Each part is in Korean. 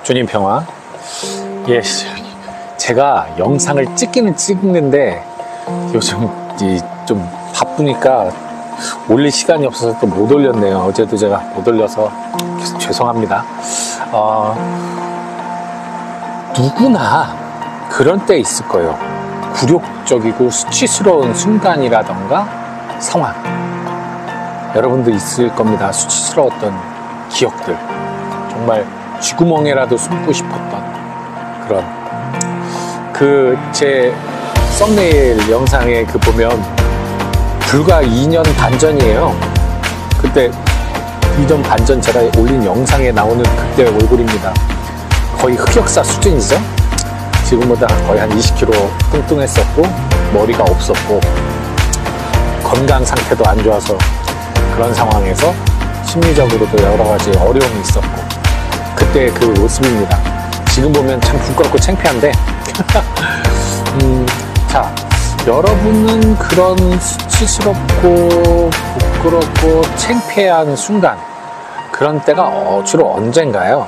주님 평화. 예, 제가 영상을 찍기는 찍는데 요즘 좀 바쁘니까 올릴 시간이 없어서 또 못 올렸네요. 어제도 제가 못 올려서 죄송합니다. 누구나 그런 때 있을 거예요. 굴욕적이고 수치스러운 순간이라던가 상황. 여러분도 있을 겁니다. 수치스러웠던 기억들. 정말 쥐구멍에라도 숨고 싶었던 그런 제 썸네일 영상에 보면 불과 2년 반 전이에요. 그때 2년 반 전 제가 올린 영상에 나오는 그때 얼굴입니다. 거의 흑역사 수준이죠. 지금보다 거의 한 20kg 뚱뚱했었고 머리가 없었고 건강 상태도 안 좋아서 그런 상황에서 심리적으로도 여러 가지 어려움이 있었고 그때 그 모습입니다. 지금 보면 참 부끄럽고 창피한데 자, 여러분은 그런 수치스럽고 부끄럽고 창피한 순간, 그런 때가 주로 언젠가요?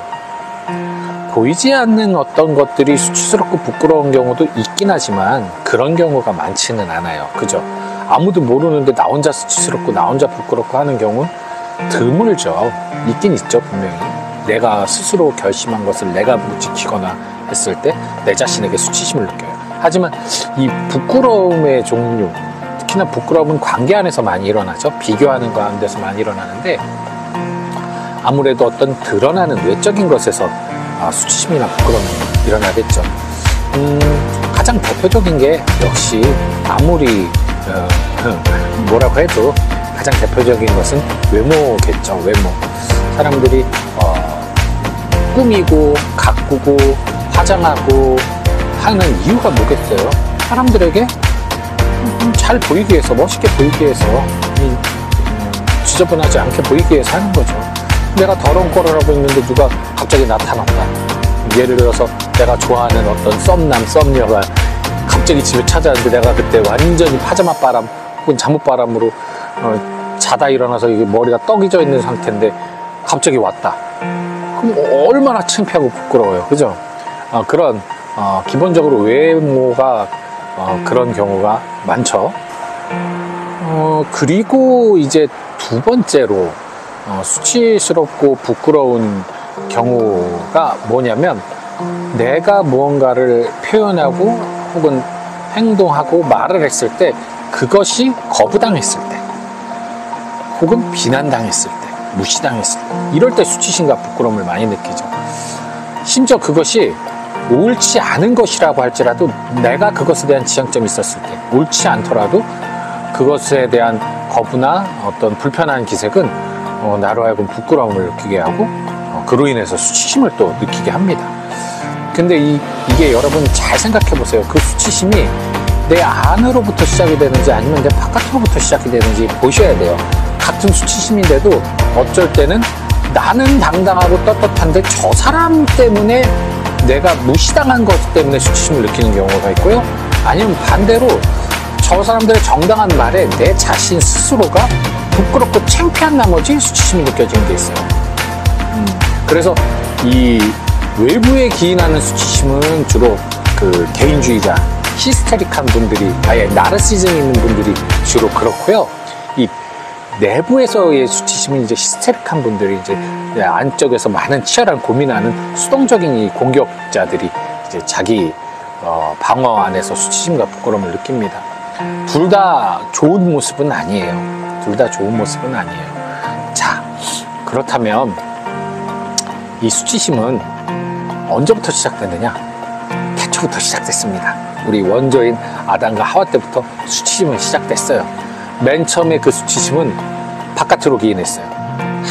보이지 않는 어떤 것들이 수치스럽고 부끄러운 경우도 있긴 하지만 그런 경우가 많지는 않아요. 그죠? 아무도 모르는데 나 혼자 수치스럽고 나 혼자 부끄럽고 하는 경우는 드물죠. 있긴 있죠, 분명히. 내가 스스로 결심한 것을 내가 못 지키거나 했을 때 내 자신에게 수치심을 느껴요. 하지만 이 부끄러움의 종류, 특히나 부끄러움은 관계 안에서 많이 일어나죠. 비교하는 가운데서 많이 일어나는데 아무래도 어떤 드러나는 외적인 것에서 수치심이나 부끄러움이 일어나겠죠. 가장 대표적인 게 역시 아무리 뭐라고 해도 가장 대표적인 것은 외모겠죠. 외모. 사람들이 꾸미고 가꾸고 화장하고 하는 이유가 뭐겠어요? 사람들에게 잘 보이기 위해서, 멋있게 보이기 위해서, 지저분하지 않게 보이기 위해서 하는 거죠. 내가 더러운 꼴을 하고 있는데 누가 갑자기 나타났다. 예를 들어서 내가 좋아하는 어떤 썸남, 썸녀가 갑자기 집에 찾아왔는데 내가 그때 완전히 파자마 바람 혹은 잠옷 바람으로 자다 일어나서 이게 머리가 떡이 져 있는 상태인데 갑자기 왔다. 그럼 얼마나 창피하고 부끄러워요. 그죠? 그런 기본적으로 외모가 그런 경우가 많죠. 그리고 이제 두 번째로 수치스럽고 부끄러운 경우가 뭐냐면 내가 무언가를 표현하고 혹은 행동하고 말을 했을 때 그것이 거부당했을 때 혹은 비난당했을 때 무시당했을 때 이럴 때 수치심과 부끄러움을 많이 느끼죠. 심지어 그것이 옳지 않은 것이라고 할지라도 내가 그것에 대한 지향점이 있었을 때 옳지 않더라도 그것에 대한 거부나 어떤 불편한 기색은 나로 하여금 부끄러움을 느끼게 하고 그로 인해서 수치심을 또 느끼게 합니다. 근데 이게 여러분 잘 생각해 보세요. 그 수치심이 내 안으로부터 시작이 되는지 아니면 내 바깥으로부터 시작이 되는지 보셔야 돼요. 같은 수치심인데도 어쩔 때는 나는 당당하고 떳떳한데 저 사람 때문에 내가 무시당한 것 때문에 수치심을 느끼는 경우가 있고요. 아니면 반대로 저 사람들의 정당한 말에 내 자신 스스로가 부끄럽고 창피한 나머지 수치심이 느껴지는 게 있어요. 그래서 이 외부에 기인하는 수치심은 주로 그 개인주의자, 히스테릭한 분들이, 아예 나르시즘 있는 분들이 주로 그렇고요. 이 내부에서의 수치심은 이제 히스테릭한 분들이 이제 안쪽에서 많은 치열한 고민하는 수동적인 이 공격자들이 이제 자기 방어 안에서 수치심과 부끄러움을 느낍니다. 둘 다 좋은 모습은 아니에요. 둘 다 좋은 모습은 아니에요. 자, 그렇다면 이 수치심은 언제부터 시작되느냐? 태초부터 시작됐습니다. 우리 원조인 아담과 하와 때부터 수치심은 시작됐어요. 맨 처음에 그 수치심은 바깥으로 기인했어요.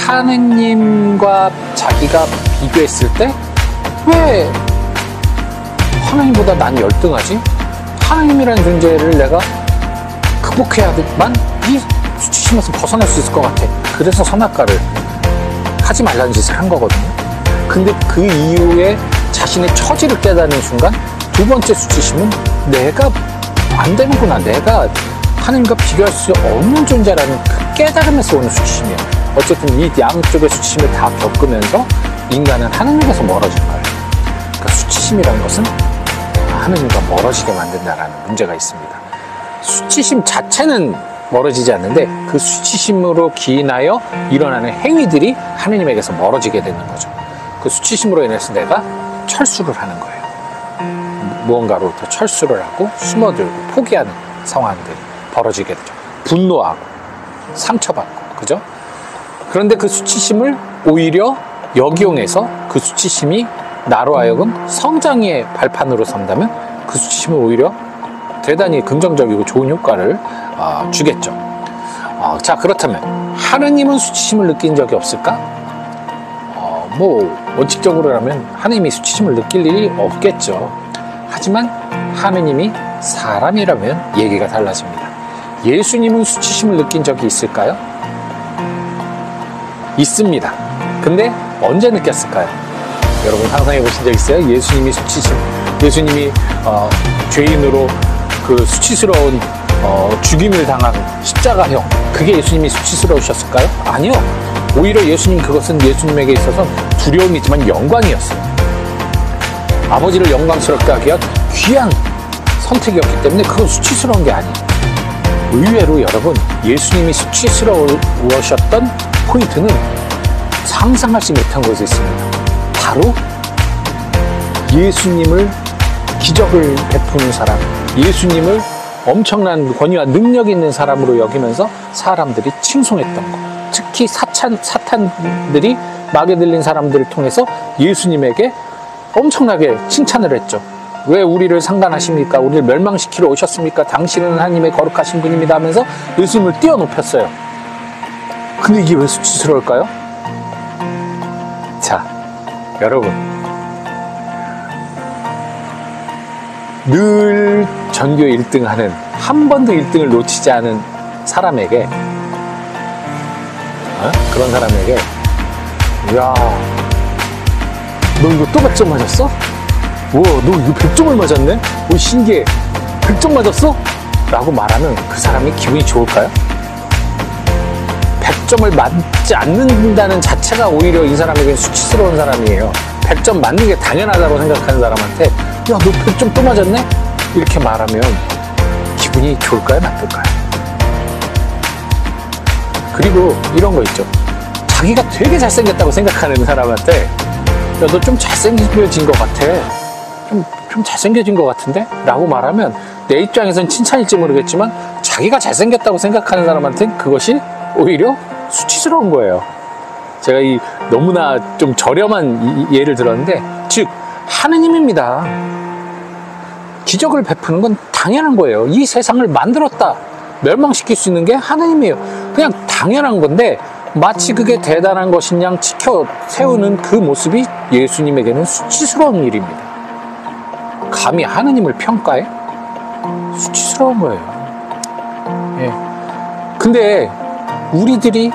하느님과 자기가 비교했을 때 왜 하느님보다 난 열등하지? 하느님이라는 존재를 내가 극복해야만 이 수치심에서 벗어날 수 있을 것 같아. 그래서 선악과를 하지 말라는 짓을 한 거거든요. 근데 그 이후에 자신의 처지를 깨닫는 순간 두 번째 수치심은 내가 안 되는구나. 내가 하느님과 비교할 수 없는 존재라는 그 깨달음에서 오는 수치심이에요. 어쨌든 이 양쪽의 수치심을 다 겪으면서 인간은 하느님에서 멀어진 거예요. 그러니까 수치심이라는 것은 하느님과 멀어지게 만든다라는 문제가 있습니다. 수치심 자체는 멀어지지 않는데 그 수치심으로 기인하여 일어나는 행위들이 하느님에게서 멀어지게 되는 거죠. 그 수치심으로 인해서 내가 철수를 하는 거예요. 무언가로부터 철수를 하고 숨어들고 포기하는 상황들이 벌어지게 되죠. 분노하고 상처받고, 그죠? 그런데 그 수치심을 오히려 역이용해서 그 수치심이 나로 하여금 성장의 발판으로 삼다면 그 수치심은 오히려 대단히 긍정적이고 좋은 효과를 주겠죠. 자, 그렇다면 하느님은 수치심을 느낀 적이 없을까? 원칙적으로라면 하느님이 수치심을 느낄 일이 없겠죠. 하지만 하느님이 사람이라면 얘기가 달라집니다. 예수님은 수치심을 느낀 적이 있을까요? 있습니다. 근데 언제 느꼈을까요? 여러분 상상해 보신 적 있어요? 예수님이 수치심, 예수님이 죄인으로 그 수치스러운 죽임을 당한 십자가형, 그게 예수님이 수치스러우셨을까요? 아니요. 오히려 그것은 예수님에게 있어서 두려움이지만 영광이었어요. 아버지를 영광스럽게 하기 위한 귀한 선택이었기 때문에 그건 수치스러운 게 아니에요. 의외로 여러분, 예수님이 수치스러우셨던 포인트는 상상하지 못한 것이 있습니다. 바로 예수님을 기적을 베푸는 사람, 예수님을 엄청난 권위와 능력 있는 사람으로 여기면서 사람들이 칭송했던 것. 특히 사탄들이 마귀 들린 사람들을 통해서 예수님에게 엄청나게 칭찬을 했죠. 왜 우리를 상관하십니까? 우리를 멸망시키러 오셨습니까? 당신은 하나님의 거룩하신 분입니다 하면서 예수님을 띄워높였어요. 근데 이게 왜 수치스러울까요? 자, 여러분, 늘 전교 1등 하는, 한 번도 1등을 놓치지 않은 사람에게, 그런 사람에게, 야, 너 이거 또 100점 맞았어? 우와, 너 이거 100점을 맞았네? 오, 신기해. 100점 맞았어? 라고 말하면 그 사람이 기분이 좋을까요? 100점을 맞지 않는다는 자체가 오히려 이 사람에게 수치스러운 사람이에요. 100점 맞는 게 당연하다고 생각하는 사람한테 야, 너 100점 또 맞았네? 이렇게 말하면 기분이 좋을까요? 나쁠까요? 그리고 이런 거 있죠. 자기가 되게 잘생겼다고 생각하는 사람한테 야, 너 좀 잘생겨진 것 같아. 좀 잘생겨진 것 같은데? 라고 말하면 내 입장에선 칭찬일지 모르겠지만 자기가 잘생겼다고 생각하는 사람한테는 그것이 오히려 수치스러운 거예요. 제가 너무나 좀 저렴한 예를 들었는데, 즉 하느님입니다. 기적을 베푸는 건 당연한 거예요. 이 세상을 만들었다, 멸망시킬 수 있는 게 하느님이에요. 그냥 당연한 건데 마치 그게 대단한 것인 양 지켜 세우는 그 모습이 예수님에게는 수치스러운 일입니다. 감히 하느님을 평가해? 수치스러운 거예요. 예. 근데 우리들이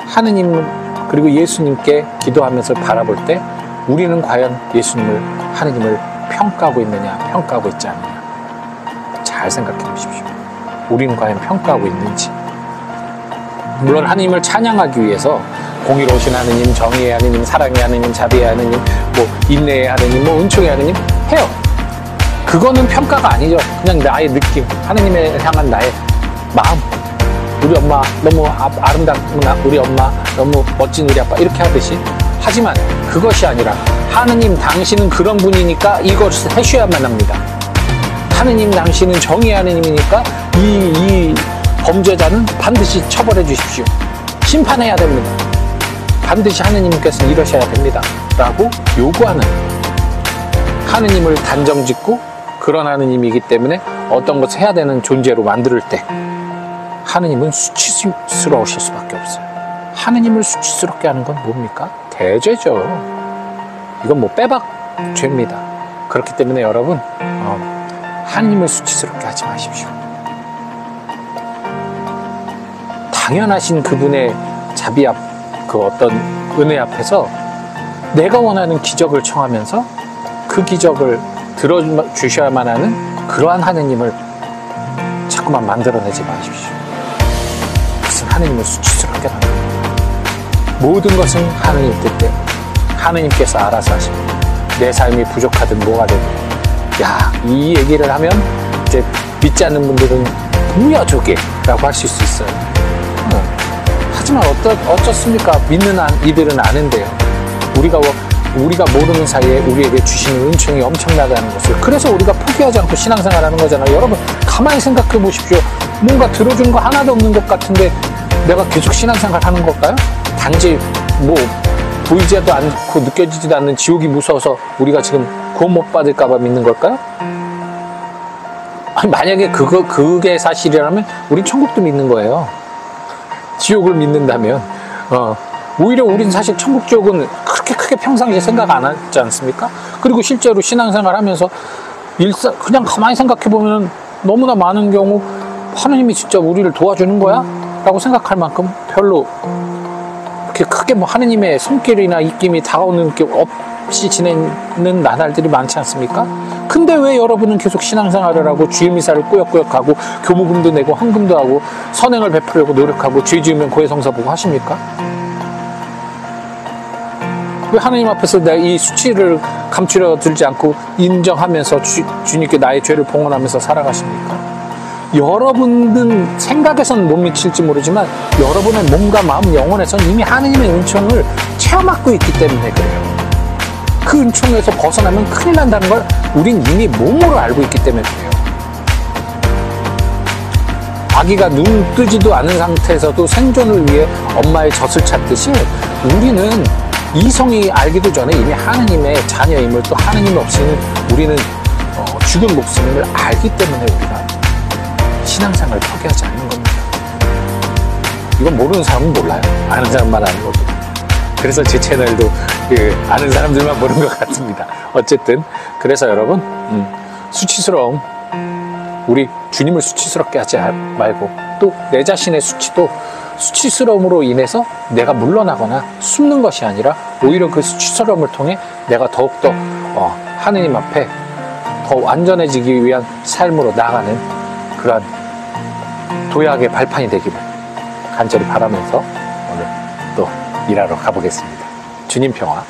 하느님 그리고 예수님께 기도하면서 바라볼 때 우리는 과연 하느님을 평가하고 있느냐, 평가하고 있지 않느냐, 잘 생각해 보십시오. 우리는 과연 평가하고 있는지. 물론 하느님을 찬양하기 위해서 공의로우신 하느님, 정의의 하느님, 사랑의 하느님, 자비의 하느님, 인내의 하느님, 은총의 하느님 해요. 그거는 평가가 아니죠. 그냥 나의 느낌, 하느님에 향한 나의 마음. 우리 엄마 너무 아름답구나, 우리 엄마 너무 멋진 우리 아빠, 이렇게 하듯이. 하지만 그것이 아니라 하느님 당신은 그런 분이니까 이것을 해주셔야만 합니다. 하느님 당신은 정의의 하느님이니까 이 범죄자는 반드시 처벌해 주십시오. 심판해야 됩니다. 반드시 하느님께서는 이러셔야 됩니다. 라고 요구하는, 하느님을 단정짓고 그런 하느님이기 때문에 어떤 것을 해야 되는 존재로 만들 때 하느님은 수치스러우실 수밖에 없어요. 하느님을 수치스럽게 하는 건 뭡니까? 대죄죠. 이건 빼박 죄입니다. 그렇기 때문에 여러분, 하느님을 수치스럽게 하지 마십시오. 당연하신 그분의 자비 앞, 그 어떤 은혜 앞에서 내가 원하는 기적을 청하면서 그 기적을 들어주셔야만 하는 그러한 하느님을 자꾸만 만들어내지 마십시오. 그것은 하느님을 수치스럽게 만듭니다. 모든 것은 하느님 뜻대로 하느님께서 알아서 하십니다. 내 삶이 부족하든 뭐가 되든. 야, 이 얘기를 하면 이제 믿지 않는 분들은 뭐야 저게? 라고 하실 수 있어요. 하지만 어쩌습니까? 믿는 이들은 아는데요. 우리가 모르는 사이에 우리에게 주시는 은총이 엄청나다는 것을. 그래서 우리가 포기하지 않고 신앙생활하는 거잖아요. 여러분 가만히 생각해 보십시오. 뭔가 들어주는 거 하나도 없는 것 같은데 내가 계속 신앙생활 하는 걸까요? 단지 뭐 보이지도 않고 느껴지지도 않는 지옥이 무서워서 우리가 지금 구원 못 받을까 봐 믿는 걸까요? 아니, 만약에 그게 사실이라면 우린 천국도 믿는 거예요. 지옥을 믿는다면 오히려 우린 사실 천국 지옥은 그렇게 크게 평상시에 생각 안 하지 않습니까? 그리고 실제로 신앙생활 하면서 그냥 가만히 생각해 보면 너무나 많은 경우 하나님이 진짜 우리를 도와주는 거야? 라고 생각할 만큼 별로 그렇게 크게 뭐 하느님의 손길이나 입김이 다가오는 게 없이 지내는 나날들이 많지 않습니까? 근데 왜 여러분은 계속 신앙생활을 하고 주일미사를 꾸역꾸역 하고 교무금도 내고 헌금도 하고 선행을 베풀려고 노력하고 죄 지으면 고해성사 보고 하십니까? 왜 하나님 앞에서 내가 이 수치를 감추려 들지 않고 인정하면서 주님께 나의 죄를 봉헌하면서 살아가십니까? 여러분은 생각에서는 못 미칠지 모르지만 여러분의 몸과 마음, 영혼에서는 이미 하나님의 은총을 체험하고 있기 때문에 그래요. 그 은총에서 벗어나면 큰일 난다는 걸 우린 이미 몸으로 알고 있기 때문에 그래요. 아기가 눈 뜨지도 않은 상태에서도 생존을 위해 엄마의 젖을 찾듯이 우리는 이성이 알기도 전에 이미 하느님의 자녀임을, 또 하느님 없이는 우리는 죽은 목숨임을 알기 때문에 우리가 신앙생활을 포기하지 않는 겁니다. 이건 모르는 사람은 몰라요. 아는 사람만 아는 겁니다. 그래서 제 채널도 아는 사람들만 보는 것 같습니다. 어쨌든 그래서 여러분 수치스러움, 우리 주님을 수치스럽게 하지 말고 또 내 자신의 수치스러움으로 인해서 내가 물러나거나 숨는 것이 아니라 오히려 그 수치스러움을 통해 내가 더욱더 하느님 앞에 더 완전해지기 위한 삶으로 나아가는 그러한 도약의 발판이 되기를 간절히 바라면서 오늘 또 일하러 가보겠습니다. 주님 평화.